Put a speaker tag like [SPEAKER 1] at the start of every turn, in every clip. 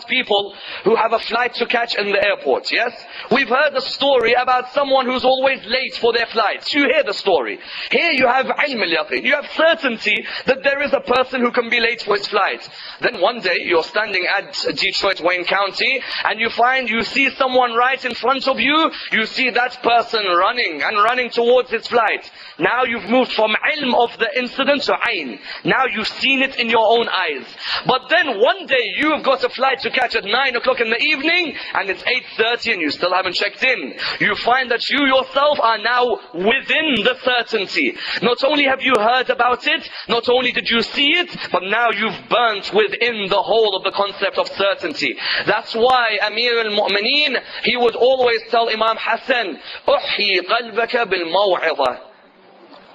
[SPEAKER 1] people who have a flight to catch in the airport, yes? We've heard the story about someone who's always late for their flights. You hear the story. Here you have ilm al-yaqeen. You have certainty that there is a person who can be late for his flight. Then one day you're standing at Detroit, Wayne County, and you see someone right in front of you. You see that person running towards his flight. Now you've moved from ilm of the incident to ayn. Now you've seen it in your own eyes. But then one day you've got a flight to catch at 9 o'clock in the evening, and it's 8:30 and you still haven't checked in. You find that you yourself are now within the certainty. Not only have you heard about it, not only did you see it, but now you've burnt within the whole of the concept of certainty. That's why Amir al-Mu'mineen, he would always tell Imam Hassan, "Uhyi qalbaka bil-maw'idha."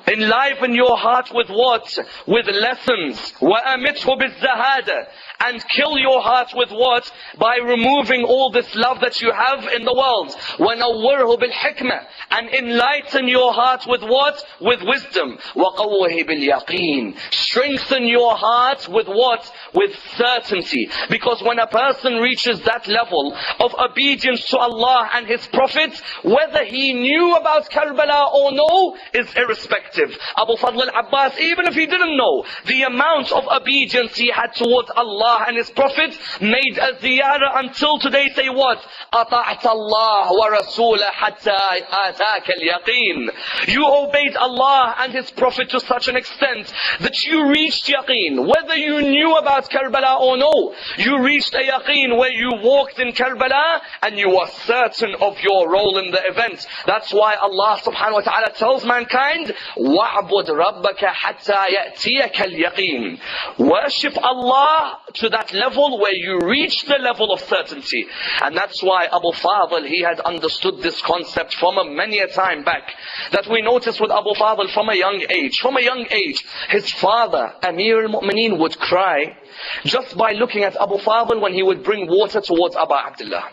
[SPEAKER 1] Enliven your heart with what? With lessons. وَأَمِتْهُ بِالزَّهَادَةِ. And kill your heart with what? By removing all this love that you have in the world. وَنَوِّرْهُ بِالْحِكْمَةِ. And enlighten your heart with what? With wisdom. وَقَوِّهِ بِالْيَقِينِ. Strengthen your heart with what? With certainty. Because when a person reaches that level of obedience to Allah and His Prophet, whether he knew about Karbala or no, is irrespective. Abu Fadl al-Abbas, even if he didn't know, the amount of obedience he had towards Allah and His Prophet made a ziyarah until today. Say what? أَطَعْتَ اللَّهَ وَرَسُولَهُ حَتَّى آتَاكَ الْيَقِينَ. You obeyed Allah and His Prophet to such an extent that you reached yaqeen. Whether you knew about Karbala or no, you reached a yaqeen where you walked in Karbala and you were certain of your role in the event. That's why Allah subhanahu wa ta'ala tells mankind, وَعْبُدْ رَبَّكَ حَتَّى يَأْتِيَكَ الْيَقِينَ. Worship Allah to that level where you reach the level of certainty. And that's why Abu Fadl, he had understood this concept from many a time back. That we notice with Abu Fadl from a young age. From a young age, his father, Amir al-Mu'mineen, would cry just by looking at Abu Fadl when he would bring water towards Abu Abdullah.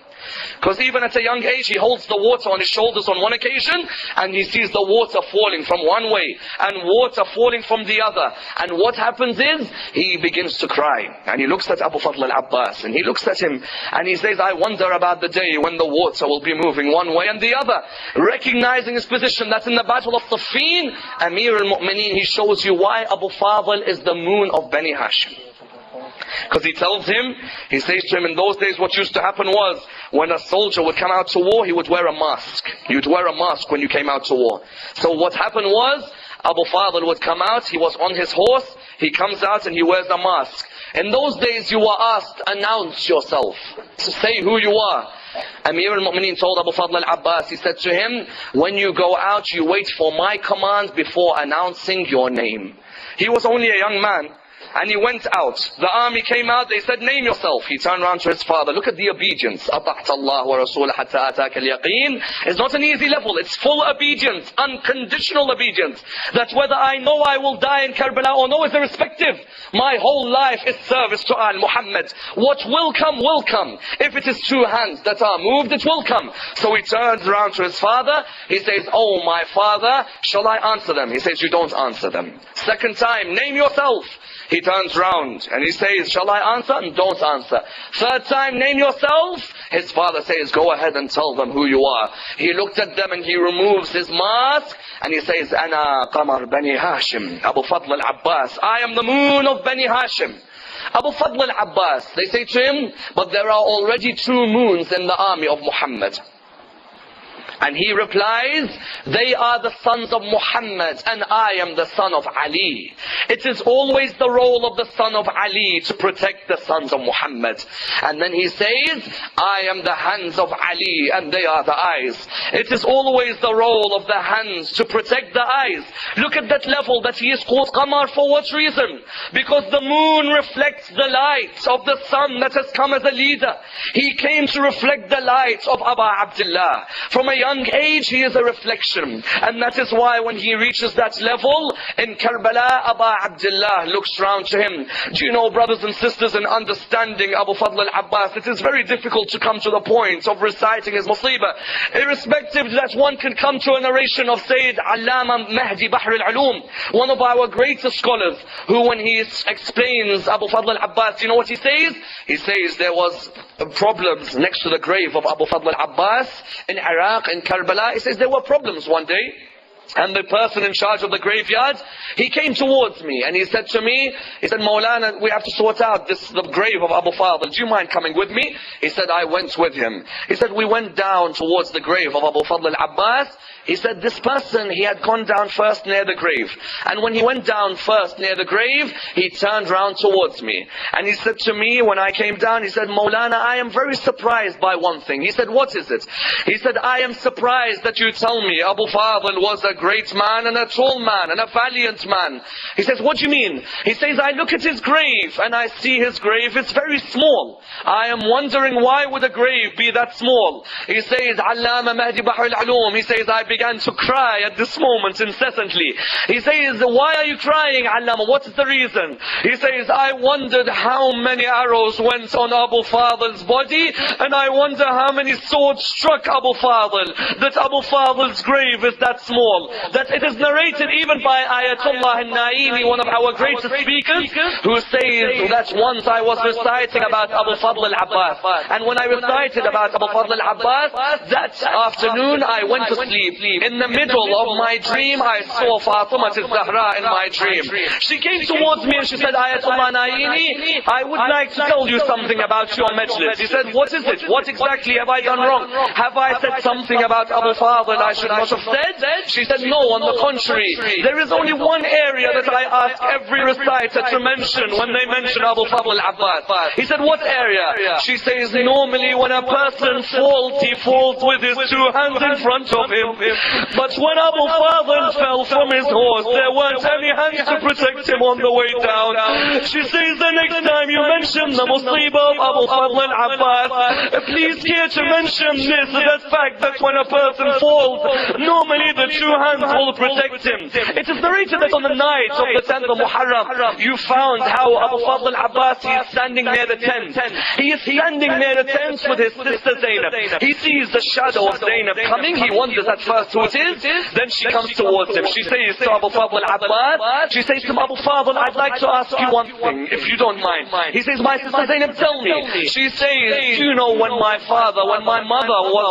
[SPEAKER 1] Because even at a young age, he holds the water on his shoulders on one occasion, and he sees the water falling from one way, and water falling from the other. And what happens is, he begins to cry. And he looks at Abu Fadl al-Abbas, and he looks at him, and he says, I wonder about the day when the water will be moving one way and the other. Recognizing his position, that in the battle of Siffin, Amir al-Mu'mineen, he shows you why Abu Fadl is the moon of Bani Hashim. Because he tells him, he says to him, in those days what used to happen was, when a soldier would come out to war, he would wear a mask. He would wear a mask when you came out to war. So what happened was, Abu Fadl would come out, he was on his horse, he comes out and he wears a mask. In those days you were asked, announce yourself. So say who you are. Amir al-Mu'mineen told Abu Fadl al-Abbas, he said to him, when you go out, you wait for my command before announcing your name. He was only a young man. And he went out. The army came out, they said, name yourself. He turned around to his father. Look at the obedience. أَطَعْتَ اللَّهَ وَرَسُولَهُ حَتَّى آتَاكَ الْيَقِينَ. It's not an easy level. It's full obedience. Unconditional obedience. That whether I know I will die in Karbala or no is irrespective. My whole life is service to Al Muhammad. What will come, will come. If it is two hands that are moved, it will come. So he turns around to his father. He says, oh my father, shall I answer them? He says, you don't answer them. Second time, name yourself. He turns round and he says, shall I answer? And don't answer. Third time, name yourself. His father says, go ahead and tell them who you are. He looked at them and he removes his mask and he says, Ana Qamar Bani Hashim, Abu Fadl al-Abbas. I am the moon of Bani Hashim. Abu Fadl al-Abbas, they say to him, but there are already two moons in the army of Muhammad. And he replies, they are the sons of Muhammad and I am the son of Ali. It is always the role of the son of Ali to protect the sons of Muhammad. And then he says, I am the hands of Ali and they are the eyes. It is always the role of the hands to protect the eyes. Look at that level that he is called Qamar. For what reason? Because the moon reflects the light of the sun that has come as a leader. He came to reflect the light of Abu Abdullah. From a young young age, he is a reflection. And that is why when he reaches that level in Karbala, Aba Abdullah looks round to him. Do you know, brothers and sisters, in understanding Abu Fadl al-Abbas, it is very difficult to come to the point of reciting his musibah, irrespective that one can come to a narration of Sayyid Allama Mahdi Bahr al-Ulum, one of our greatest scholars, who when he explains Abu Fadl al-Abbas, you know what he says? He says there was problems next to the grave of Abu Fadl al-Abbas in Iraq, in Karbala. He says there were problems one day. And the person in charge of the graveyard, he came towards me and he said to me, he said, Maulana, we have to sort out the grave of Abu Fadl. Do you mind coming with me? He said, I went with him. He said, we went down towards the grave of Abu Fadl al-Abbas. He said, this person, he had gone down first near the grave. And when he went down first near the grave, he turned round towards me. And he said to me, when I came down, he said, Maulana, I am very surprised by one thing. He said, what is it? He said, I am surprised that you tell me Abu Fadl was a great man and a tall man and a valiant man. He says, what do you mean? He says, I look at his grave and I see his grave is very small. I am wondering, why would a grave be that small? He says, Allama Mahdi Bahr al-Ulum, he says, I began to cry at this moment incessantly. He says, why are you crying, Allama? What is the reason? He says, I wondered how many arrows went on Abu Fadl's body, and I wonder how many swords struck Abu Fadl, that Abu Fadl's grave is that small. That it is narrated even by Ayatollah al-Naimi, one of our greatest speakers, who says that once I was reciting about Abu Fadl al-Abbas, and when I recited about Abu Fadl al-Abbas, that afternoon I went to sleep. In the middle of my dream, I saw Fatima al-Zahra in my dream. She came towards me and she said, Ayatollah Naini, I would like to tell you something about your majlis. He said, what is it? What exactly have I done wrong? Have I said something about Abu Fadl I should not have said? She said, no, on the contrary. There is only one area that I ask every reciter to mention when they mention Abu Fadl al-Abbas. He said, what area? She says, normally when a person falls, he falls with his two hands in front of him. But when Abu Fadl fell from his horse, there weren't any hands to protect him on the way down. She says, the next time you mention the musibah of Abu Fadl al-Abbas, please care to mention this, that fact that when a person falls, normally the two hands will protect him. It is narrated that on the night of the 10th of Muharram, you found how Abu Fadl al-Abbas, he is standing near the tent. He is standing near the tent with his sister Zainab. He sees the shadow of Zainab coming. He wonders at first who it is. Then she comes towards him. She says to Abu Fadl al-Abbas, she says to him, Abu Fadl, I'd like to ask you one thing, if you don't mind. He says, my sister Zainab, tell me. She says, do you know when my mother was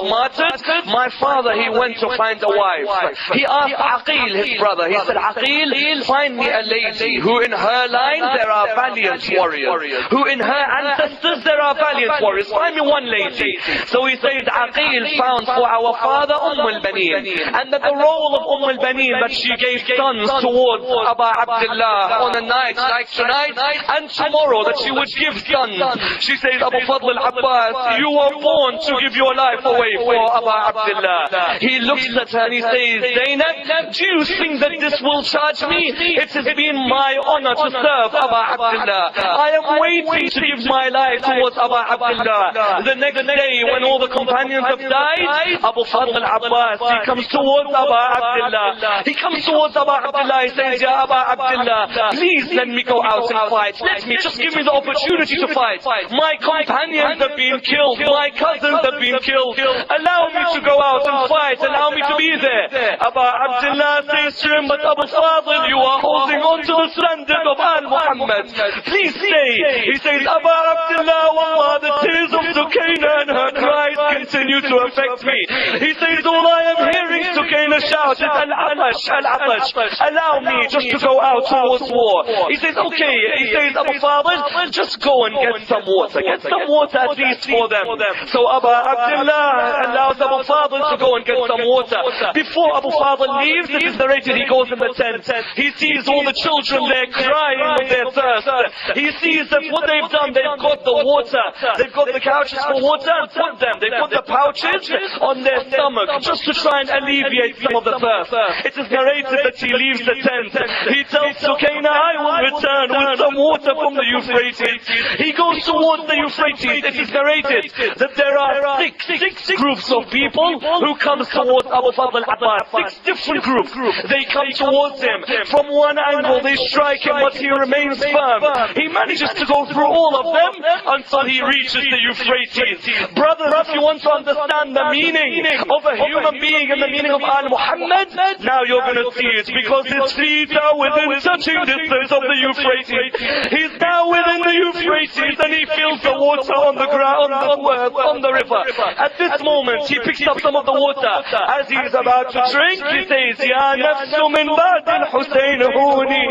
[SPEAKER 1] martyred, my father, he went to find a wife. He asked Aqil, his brother, he said, Aqil, find me a lady who in her line there are valiant warriors, who in her ancestors there are valiant warriors. Find me one lady. So he said, Aqil found for our father al-Baneen, and that the role of al-Baneen, that she gave sons towards Abu Abdullah on a night like tonight and tomorrow, that she would give sons. She says, Abu Fadl al-Abbas, you were born to give your life away for Abu Abdullah. He looks at her and he says, Zainab, do you think that this will charge me? It has been my honor to serve Abu Abdullah. I am waiting to give my life towards Abu Abdullah. The next day, when all the companions have died, Abu Fadl al-Abbas, he comes towards Abu Abdullah. He comes towards Abu Abdullah. He says, Ya Abu Abdullah, please let me go out and fight. Let me, just give me the opportunity to fight. My companions have been killed. My cousins have been killed. Allow me to go out and fight. Allow me to be there. Abu Abdullah says to him, but Abu Fadl, you are holding on to the standard of Al-Muhammad. Please stay. He says, Abu Abdullah, wallah, the tears of Sukaina and her cries continue to affect me. He says, all I am hearing Sukaina shout is Al-Atash, Al-Atash. Allow me just to go out towards war. He says, okay. He says, Abu Fadl, just go and get some water. Get some water at least for them. So Abu Abdullah allows Abu Fadl to go and get some water. Before Abu Fadl leaves, it is narrated, he goes in the tent. He sees all the children there crying of their thirst. He sees that what they've done, they've got the water. They've got the couches for water and put them. They put the pouches on their stomach just to try and alleviate alleviate some of the thirst. It is narrated that he leaves the tent. He tells Sukaina, I will return with some water from the Euphrates. He goes towards the Euphrates. It is narrated that there are six groups of people who come towards Abu Fadl al-Abbas. 6 different groups. They come towards him. From one angle they strike him, but he remains firm. He manages to go through all of them until he reaches the Euphrates. Brothers, if you want to understand the meaning of a human being and the meaning of Al-Muhammad, now you're going to see it, because his feet are within touching distance of the Euphrates. He's now within the Euphrates and he feels the water on the ground, on the river. At this moment, he picks up some of the water. As he is about to drink, he says, يا نفس من بعد الحسين هوني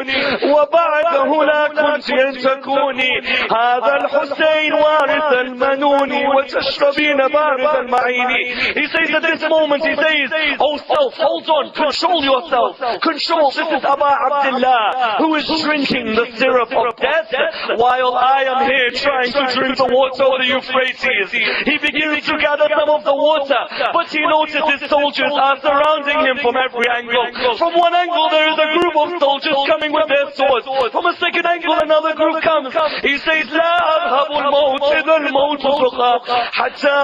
[SPEAKER 1] وبعده لا كنت أن تكوني هذا الحسين وارث المنون وتشربين بارد المعين. He says at this moment, he says, oh self, hold on, control yourself. Control. This is Aba Abdullah, who is drinking the syrup of death, while I am here trying to drink the water of the Euphrates. He begins to gather some of the water, but he notices his soldiers are surrounding him from every angle. From one angle there is a group of soldiers coming with their swords. From a second angle another group comes. He says, لا أذهب الموت إذا الموت بقى حتى